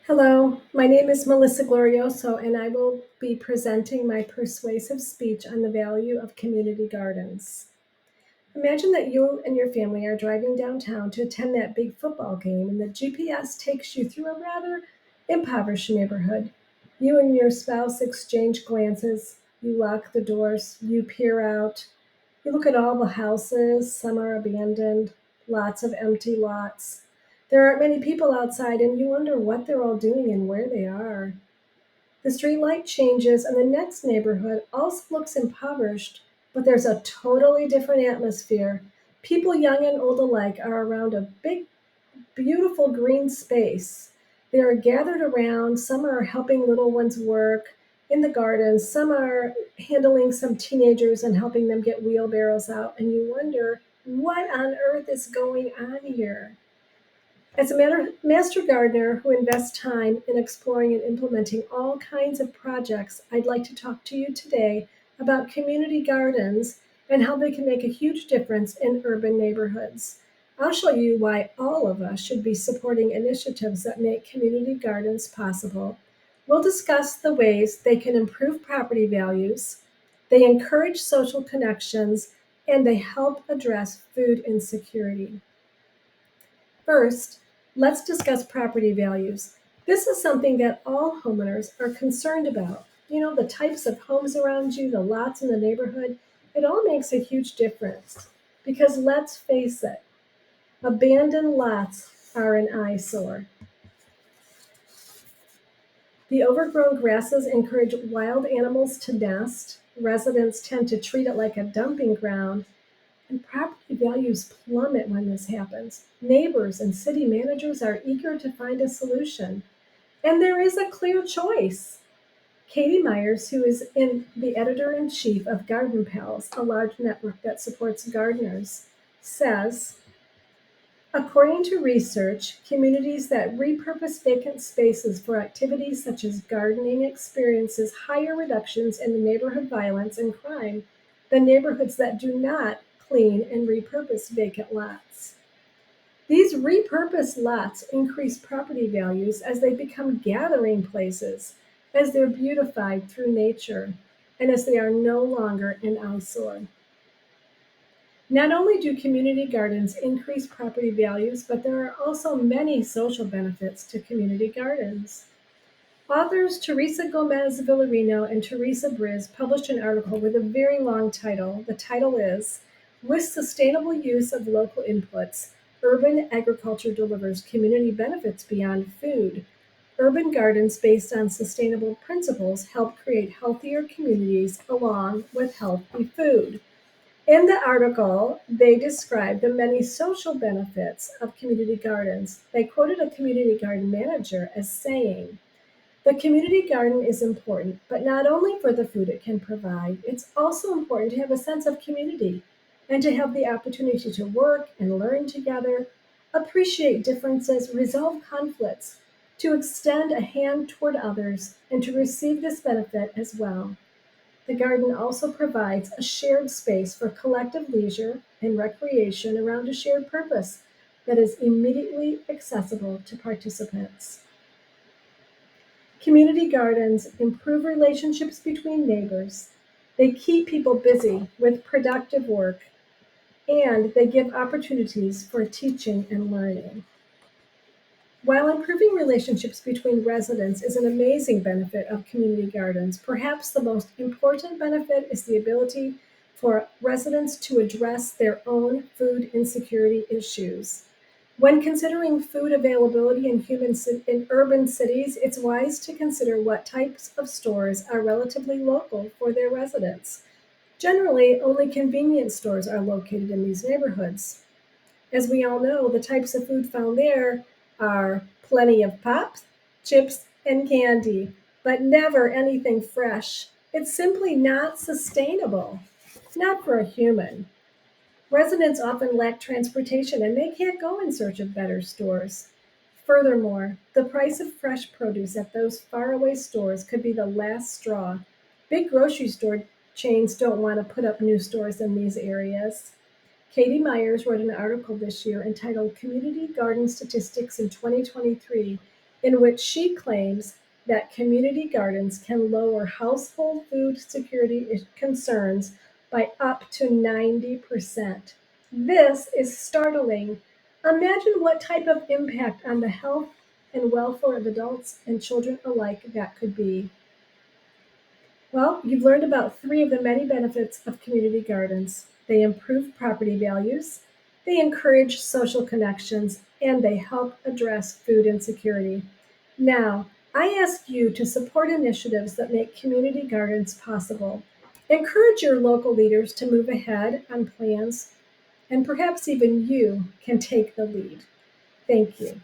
Hello, my name is Melissa Glorioso, and I will be presenting my persuasive speech on the value of community gardens. Imagine that you and your family are driving downtown to attend that big football game, and the GPS takes you through a rather impoverished neighborhood. You and your spouse exchange glances, you lock the doors, you peer out, you look at all the houses, some are abandoned, lots of empty lots. There aren't many people outside, and you wonder what they're all doing and where they are. The street light changes, and the next neighborhood also looks impoverished, but there's a totally different atmosphere. People, young and old alike, are around a big, beautiful green space. They are gathered around, some are helping little ones work in the garden, some are handling some teenagers and helping them get wheelbarrows out, and you wonder what on earth is going on here. As a master gardener who invests time in exploring and implementing all kinds of projects, I'd like to talk to you today about community gardens and how they can make a huge difference in urban neighborhoods. I'll show you why all of us should be supporting initiatives that make community gardens possible. We'll discuss the ways they can improve property values, they encourage social connections, and they help address food insecurity. First, let's discuss property values. This is something that all homeowners are concerned about. You know, the types of homes around you, the lots in the neighborhood, it all makes a huge difference. Because let's face it, abandoned lots are an eyesore. The overgrown grasses encourage wild animals to nest. Residents tend to treat it like a dumping ground, and property values plummet when this happens. Neighbors and city managers are eager to find a solution. And there is a clear choice. Katie Myers, who is the editor in chief of Garden Pals, a large network that supports gardeners, says, according to research, communities that repurpose vacant spaces for activities such as gardening experiences higher reductions in the neighborhood violence and crime than neighborhoods that do not clean and repurpose vacant lots. These repurposed lots increase property values as they become gathering places, as they're beautified through nature, and as they are no longer an eyesore. Not only do community gardens increase property values, but there are also many social benefits to community gardens. Authors Teresa Gomez Villarino and Teresa Briz published an article with a very long title. The title is With Sustainable Use of Local Inputs, Urban Agriculture Delivers Community Benefits Beyond Food. Urban gardens based on sustainable principles help create healthier communities along with healthy food. In the article, they described the many social benefits of community gardens. They quoted a community garden manager as saying, the community garden is important, but not only for the food it can provide, it's also important to have a sense of community and to have the opportunity to work and learn together, appreciate differences, resolve conflicts, to extend a hand toward others, and to receive this benefit as well. The garden also provides a shared space for collective leisure and recreation around a shared purpose that is immediately accessible to participants. Community gardens improve relationships between neighbors. They keep people busy with productive work, and they give opportunities for teaching and learning. While improving relationships between residents is an amazing benefit of community gardens, perhaps the most important benefit is the ability for residents to address their own food insecurity issues. When considering food availability in urban cities, it's wise to consider what types of stores are relatively local for their residents. Generally, only convenience stores are located in these neighborhoods. As we all know, the types of food found there are plenty of pops, chips, and candy, but never anything fresh. It's simply not sustainable, not for a human. Residents often lack transportation and they can't go in search of better stores. Furthermore, the price of fresh produce at those faraway stores could be the last straw. Big grocery store chains don't want to put up new stores in these areas. Katie Myers wrote an article this year entitled Community Garden Statistics in 2023, in which she claims that community gardens can lower household food security concerns by up to 90%. This is startling. Imagine what type of impact on the health and welfare of adults and children alike that could be. Well, you've learned about three of the many benefits of community gardens. They improve property values, they encourage social connections, and they help address food insecurity. Now, I ask you to support initiatives that make community gardens possible. Encourage your local leaders to move ahead on plans, and perhaps even you can take the lead. Thank you.